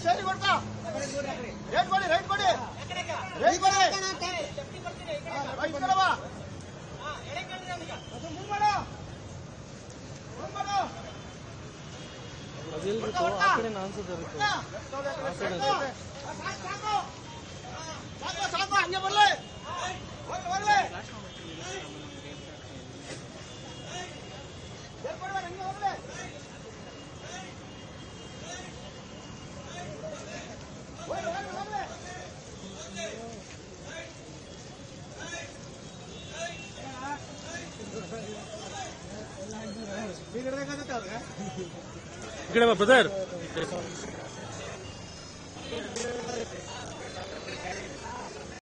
ಸರಿ ಕೊಡ್ತಾ ರೇಟ್ ಕೊಡಿ ರೈಟ್ ಕೊಡಿ ರೈಟ್ ಕೊಡಿ ರೈಟ್ ಕೊಡವ ಅದಿಲ್ರಿತ್ತು ಆ ಕಡೆ ಅನ್ಸುತ್ತೆ ಸಾಕು ಹಂಗೆ ಬರ್ಲಿ ಬರ್ಲಿ ಈ ಕಡೆ ಬ್ರದರ್